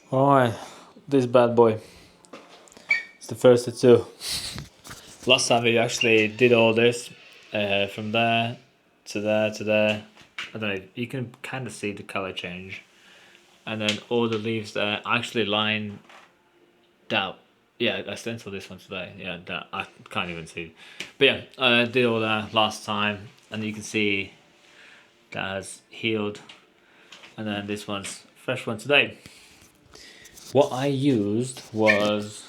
Alright, this bad boy. It's the first of two. Last time we actually did all this, from there to there to there. I don't know, you can kind of see the color change. And then all the leaves there actually line down. Yeah, I stenciled this one today. Yeah, that I can't even see. But yeah, I did all that last time, and you can see that has healed. And then this one's fresh one today. What I used was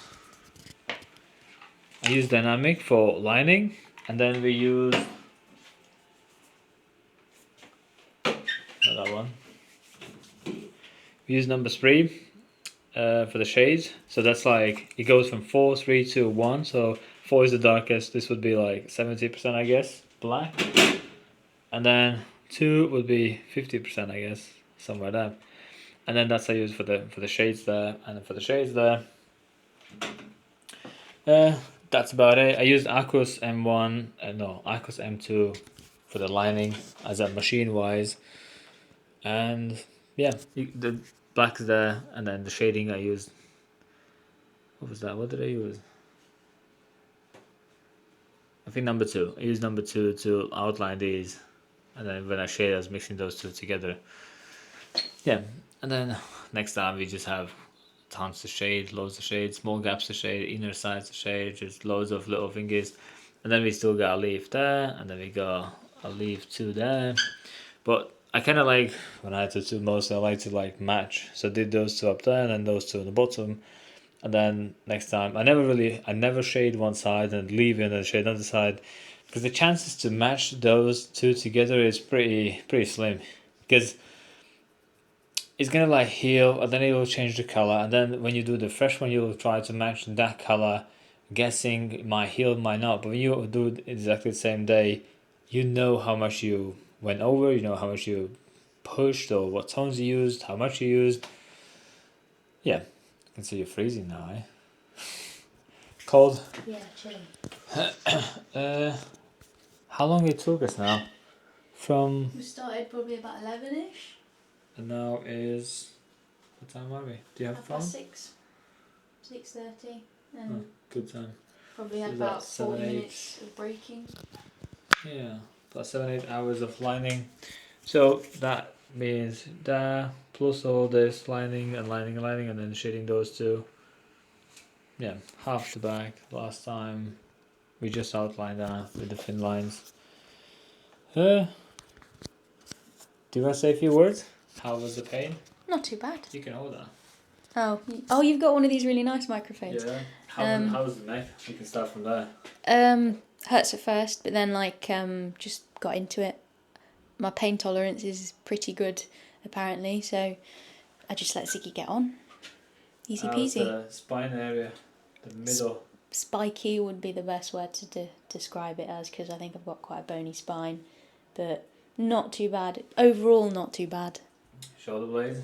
dynamic for lining, and then we used not that one. We used number 3 for the shades. So that's like it goes from 4, 3, 2, 1. So 4 is the darkest. This would be like 70%, I guess, black, and then 2 would be 50%, I guess, somewhere there. And then that's I use for the shades there, and then for the shades there. That's about it. I used Aquos M1, Aquos M2 for the lining as a machine wise, and yeah, the black's there, and then the shading I used. What was that? What did I use? I think number 2. I used number 2 to outline these, and then when I shade, I was mixing those two together. Yeah, and then next time we just have tons of shade, loads of shade, small gaps to shade, inner sides to shade, just loads of little fingers. And then we still got a leaf there, and then we got a leaf 2 there. But I kind of like, when I had to do most, I like to like match. So I did those 2 up there, and then those 2 on the bottom. And then next time, I never shade one side and leave it and then shade another side. Because the chances to match those 2 together is pretty slim. Because it's gonna like heal, and then it will change the color, and then when you do the fresh one, you'll try to match that color, guessing it might heal, it might not. But when you do it exactly the same day, you know how much you went over, you know how much you pushed, or what tones you used, how much you used. Yeah, I can see you're freezing now, eh? Cold. Yeah, chilly. How long it took us now? From We started probably about 11ish. and now is what time are we? Do you have a phone? 6:30, and Oh, good time. probably had So about that's 7, 40 8. minutes of breaking. Yeah, plus 7, 8 hours of lining. So that means that plus all this lining and lining and lining, and then shading those 2. Yeah, half the back. Last time we just outlined that with the thin lines. Do you want to say a few words? How was the pain? Not too bad. You can hold that. Oh, you've got one of these really nice microphones. Yeah. How was the neck? You can start from there. Hurts at first, but then just got into it. My pain tolerance is pretty good, apparently, so I just let Ziggy get on. Easy How's peasy. the spine area? The middle. Spiky would be the best word to describe it as, because I think I've got quite a bony spine, but not too bad. Overall, not too bad. Shoulder blades?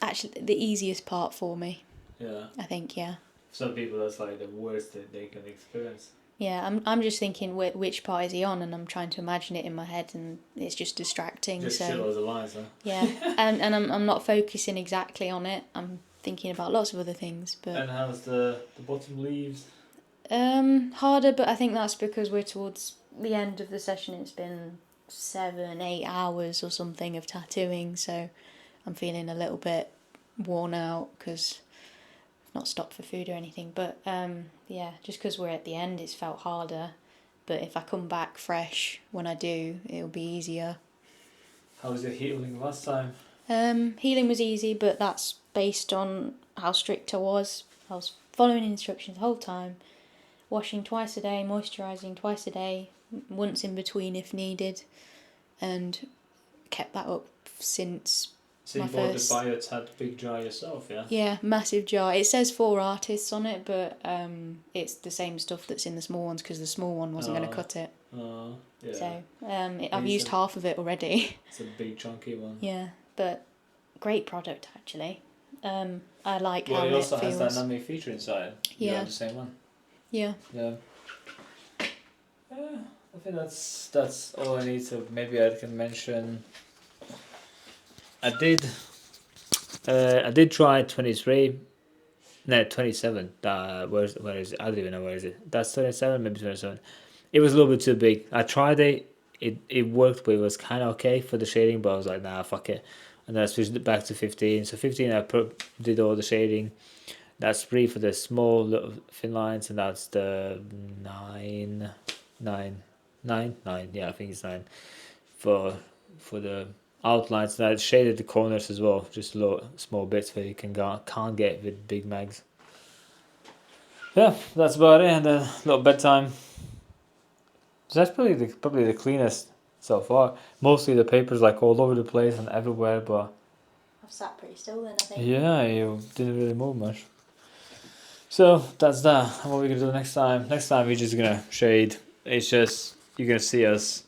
Actually, the easiest part for me, Yeah. I think, yeah. Some people, that's like the worst that they can experience. Yeah, I'm just thinking which part is he on, and I'm trying to imagine it in my head, and it's just distracting. Just so shitloads of lines, huh? yeah, and I'm not focusing exactly on it. I'm thinking about lots of other things. But And how's the bottom leaves? harder, but I think that's because we're towards the end of the session. It's been 7, 8 hours or something of tattooing, so I'm feeling a little bit worn out because I've not stopped for food or anything. But yeah, just because we're at the end, it's felt harder. But if I come back fresh when I do, it'll be easier. How was your healing last time? Healing was easy, but that's based on how strict I was. I was following instructions the whole time, washing twice a day, moisturising twice a day, once in between if needed, and kept that up since So my you bought first... the biotat big jar yourself, yeah? Yeah, massive jar. It says 4 artists on it, but it's the same stuff that's in the small ones because the small one wasn't going to cut it. Yeah. So I've used half of it already. It's a big chunky one. Yeah, but great product actually. I like how it it also feels. has dynamic feature inside. You Yeah. have the same one. Yeah. Yeah. I think that's all I need to. Maybe I can mention. I did I did try 23. No, 27. Where is it? I don't even know where is it. That's 27, maybe 27. It was a little bit too big. I tried it. It worked, but it was kind of okay for the shading. But I was like, nah, fuck it. And then I switched it back to 15. So 15, did all the shading. That's 3 for the small little thin lines, and that's the 9. Yeah, I think it's 9 for the outlines. And I shaded the corners as well, just little small bits where you can't get with big mags. Yeah, that's about it. And a little bedtime. So that's probably the cleanest so far. Mostly the paper's like all over the place and everywhere, but I've sat pretty still then, I think. yeah, you didn't really move much. So that's that. And what we're gonna do next time? Next time we're just gonna shade. It's just you're gonna see us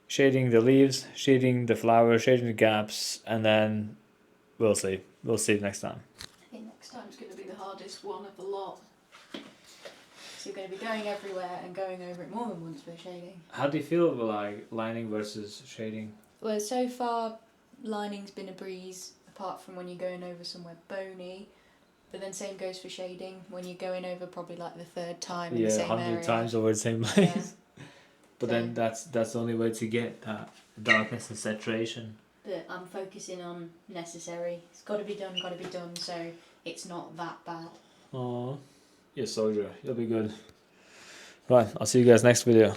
shading the leaves, shading the flowers, shading the gaps, and then we'll see. We'll see next time. I think next time's going to be the hardest one of the lot. So you're going to be going everywhere and going over it more than once for shading. How do you feel about like lining versus shading? Well, so far, lining's been a breeze, apart from when you're going over somewhere bony. But then same goes for shading, when you're going over probably like the third time in the same 100 area. times over the same place. Yeah. But So- then that's the only way to get that darkness and saturation. But I'm focusing on necessary. It's got to be done, so it's not that bad. Oh, you're a soldier. You'll be good. Right, I'll see you guys next video.